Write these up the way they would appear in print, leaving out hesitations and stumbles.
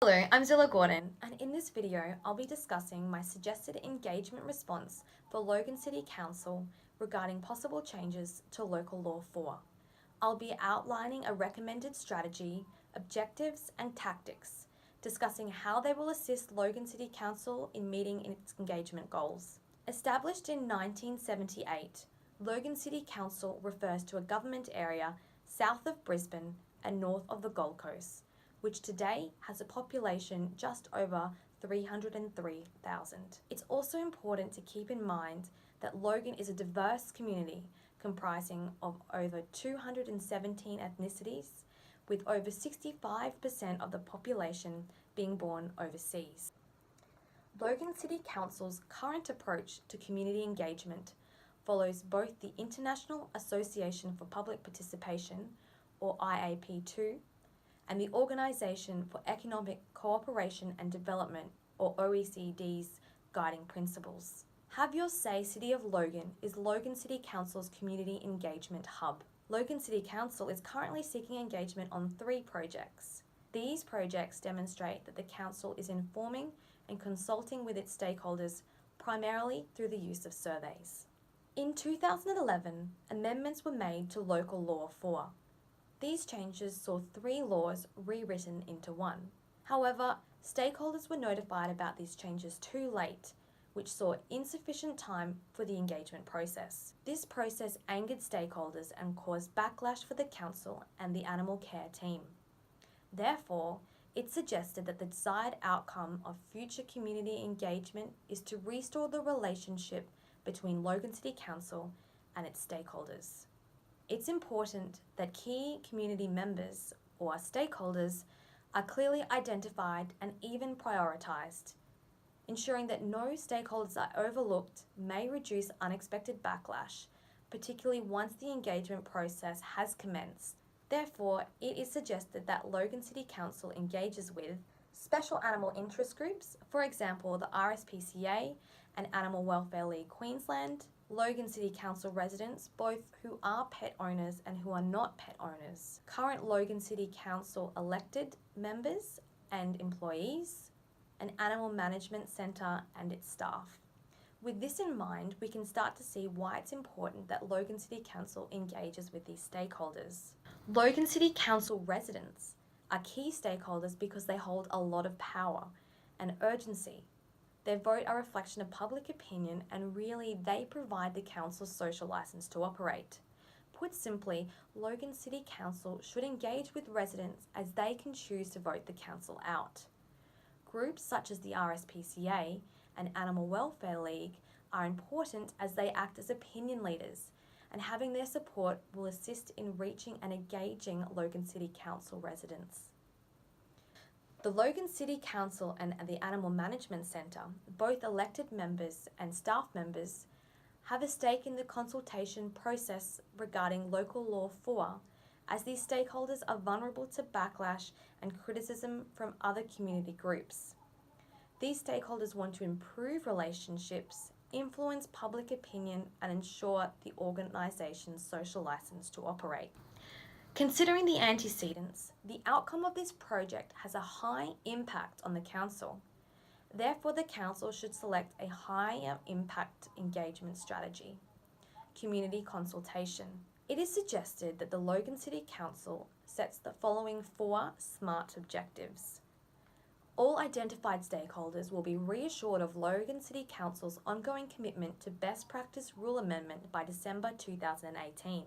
Hello, I'm Zilla Gordon, and in this video I'll be discussing my suggested engagement response for Logan City Council regarding possible changes to Local Law 4. I'll be outlining a recommended strategy, objectives and tactics, discussing how they will assist Logan City Council in meeting its engagement goals. Established in 1978, Logan City Council refers to a government area south of Brisbane and north of the Gold Coast, which today has a population just over 303,000. It's also important to keep in mind that Logan is a diverse community comprising of over 217 ethnicities, with over 65% of the population being born overseas. Logan City Council's current approach to community engagement follows both the International Association for Public Participation, or IAP2, and the Organisation for Economic Cooperation and Development, or OECD's guiding principles. Have Your Say City of Logan is Logan City Council's community engagement hub. Logan City Council is currently seeking engagement on 3 projects. These projects demonstrate that the Council is informing and consulting with its stakeholders primarily through the use of surveys. In 2011, amendments were made to Local Law 4. These changes saw 3 laws rewritten into 1. However, stakeholders were notified about these changes too late, which saw insufficient time for the engagement process. This process angered stakeholders and caused backlash for the Council and the animal care team. Therefore, it suggested that the desired outcome of future community engagement is to restore the relationship between Logan City Council and its stakeholders. It's important that key community members or stakeholders are clearly identified and even prioritised. Ensuring that no stakeholders are overlooked may reduce unexpected backlash, particularly once the engagement process has commenced. Therefore, it is suggested that Logan City Council engages with special animal interest groups, for example the RSPCA and Animal Welfare League Queensland, Logan City Council residents, both who are pet owners and who are not pet owners, current Logan City Council elected members and employees, an animal management centre and its staff. With this in mind, we can start to see why it's important that Logan City Council engages with these stakeholders. Logan City Council residents are key stakeholders because they hold a lot of power and urgency. Their vote are a reflection of public opinion, and really they provide the Council's social licence to operate. Put simply, Logan City Council should engage with residents as they can choose to vote the Council out. Groups such as the RSPCA and Animal Welfare League are important as they act as opinion leaders, and having their support will assist in reaching and engaging Logan City Council residents. The Logan City Council and the Animal Management Centre, both elected members and staff members, have a stake in the consultation process regarding Local Law 4, as these stakeholders are vulnerable to backlash and criticism from other community groups. These stakeholders want to improve relationships, influence public opinion, and ensure the organisation's social licence to operate. Considering the antecedents, the outcome of this project has a high impact on the Council. Therefore, the Council should select a higher impact engagement strategy. Community consultation. It is suggested that the Logan City Council sets the following 4 SMART objectives. All identified stakeholders will be reassured of Logan City Council's ongoing commitment to best practice rule amendment by December 2018.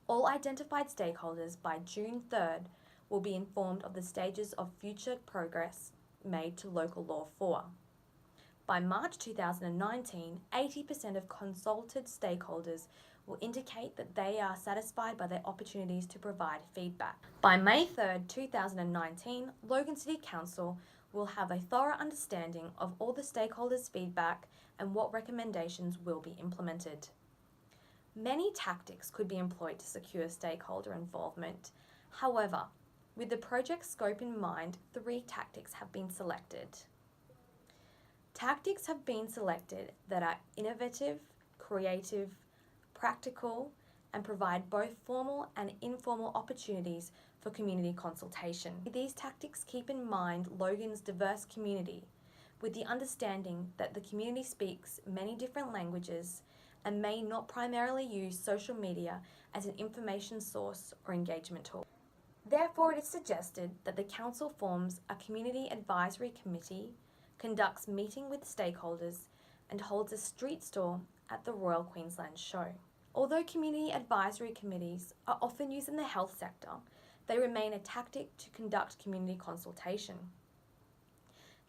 All identified stakeholders by June 3rd will be informed of the stages of future progress made to Local Law 4. By March 2019, 80% of consulted stakeholders will indicate that they are satisfied by their opportunities to provide feedback. By May 3rd, 2019, Logan City Council will have a thorough understanding of all the stakeholders' feedback and what recommendations will be implemented. Many tactics could be employed to secure stakeholder involvement. However, with the project scope in mind, 3 tactics have been selected. Tactics have been selected that are innovative, creative, practical, and provide both formal and informal opportunities for community consultation. These tactics keep in mind Logan's diverse community, with the understanding that the community speaks many different languages and may not primarily use social media as an information source or engagement tool. Therefore, it is suggested that the Council forms a Community Advisory Committee, conducts meeting with stakeholders, and holds a street stall at the Royal Queensland Show. Although community advisory committees are often used in the health sector, they remain a tactic to conduct community consultation.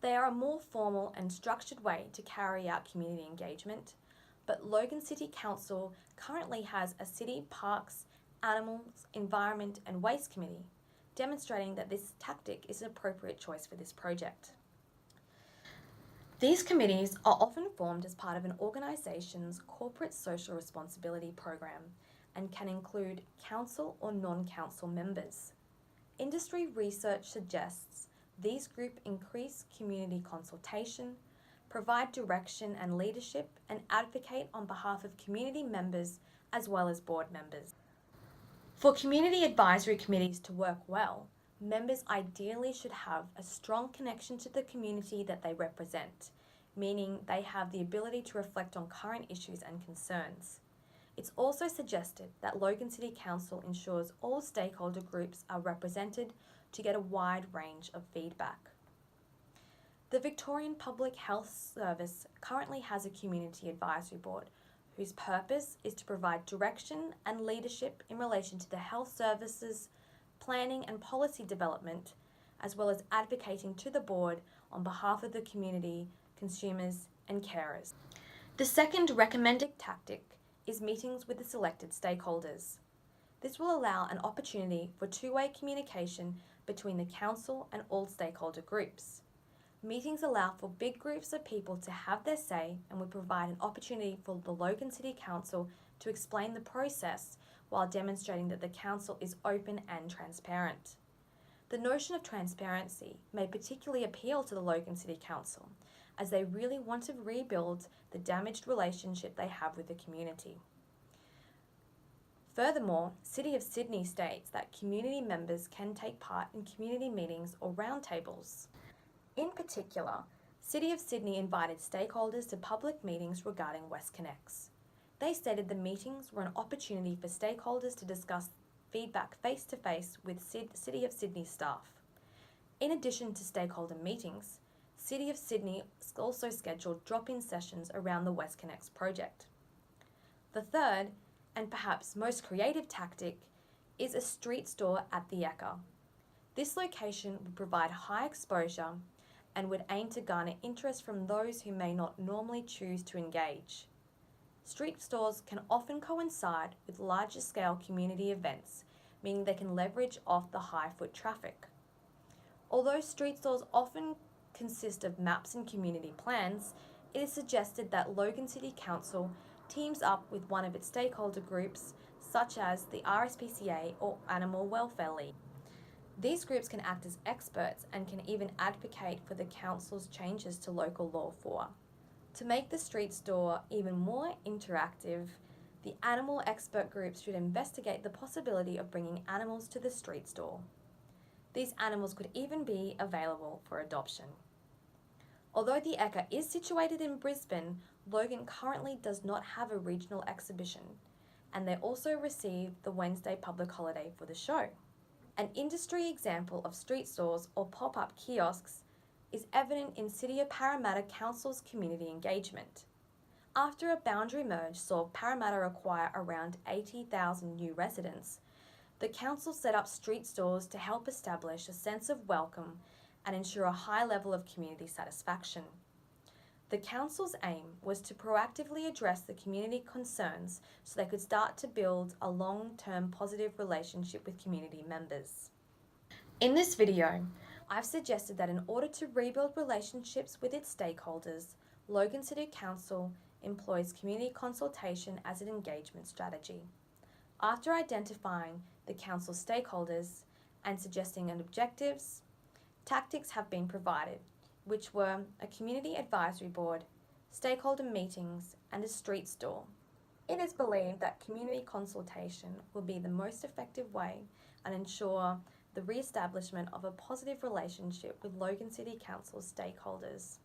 They are a more formal and structured way to carry out community engagement, but Logan City Council currently has a City Parks, Animals, Environment and Waste Committee, demonstrating that this tactic is an appropriate choice for this project. These committees are often formed as part of an organisation's corporate social responsibility program and can include council or non-council members. Industry research suggests these groups increase community consultation, provide direction and leadership, and advocate on behalf of community members as well as board members. For community advisory committees to work well, members ideally should have a strong connection to the community that they represent, meaning they have the ability to reflect on current issues and concerns. It's also suggested that Logan City Council ensures all stakeholder groups are represented to get a wide range of feedback. The Victorian Public Health Service currently has a Community Advisory Board whose purpose is to provide direction and leadership in relation to the health services, planning and policy development, as well as advocating to the board on behalf of the community, consumers and carers. The second recommended tactic is meetings with the selected stakeholders. This will allow an opportunity for two-way communication between the council and all stakeholder groups. Meetings allow for big groups of people to have their say and would provide an opportunity for the Logan City Council to explain the process while demonstrating that the council is open and transparent. The notion of transparency may particularly appeal to the Logan City Council, as they really want to rebuild the damaged relationship they have with the community. Furthermore, City of Sydney states that community members can take part in community meetings or roundtables. In particular, City of Sydney invited stakeholders to public meetings regarding WestConnex. They stated the meetings were an opportunity for stakeholders to discuss feedback face-to-face with City of Sydney staff. In addition to stakeholder meetings, City of Sydney also scheduled drop-in sessions around the WestConnex project. The third, and perhaps most creative tactic, is a street store at the Ekka. This location would provide high exposure and would aim to garner interest from those who may not normally choose to engage. Street stores can often coincide with larger scale community events, meaning they can leverage off the high foot traffic. Although street stores often consist of maps and community plans, it is suggested that Logan City Council teams up with one of its stakeholder groups, such as the RSPCA or Animal Welfare League. These groups can act as experts and can even advocate for the council's changes to local law 4. To make the street store even more interactive, the animal expert groups should investigate the possibility of bringing animals to the street store. These animals could even be available for adoption. Although the Ekka is situated in Brisbane, Logan currently does not have a regional exhibition, and they also receive the Wednesday public holiday for the show. An industry example of street stores or pop-up kiosks is evident in City of Parramatta Council's community engagement. After a boundary merge saw Parramatta acquire around 80,000 new residents, the council set up street stores to help establish a sense of welcome and ensure a high level of community satisfaction. The council's aim was to proactively address the community concerns so they could start to build a long-term positive relationship with community members. In this video, I've suggested that in order to rebuild relationships with its stakeholders, Logan City Council employs community consultation as an engagement strategy. After identifying the council stakeholders and suggesting objectives, tactics have been provided, which were a community advisory board, stakeholder meetings, and a street store. It is believed that community consultation will be the most effective way and ensure the re-establishment of a positive relationship with Logan City Council stakeholders.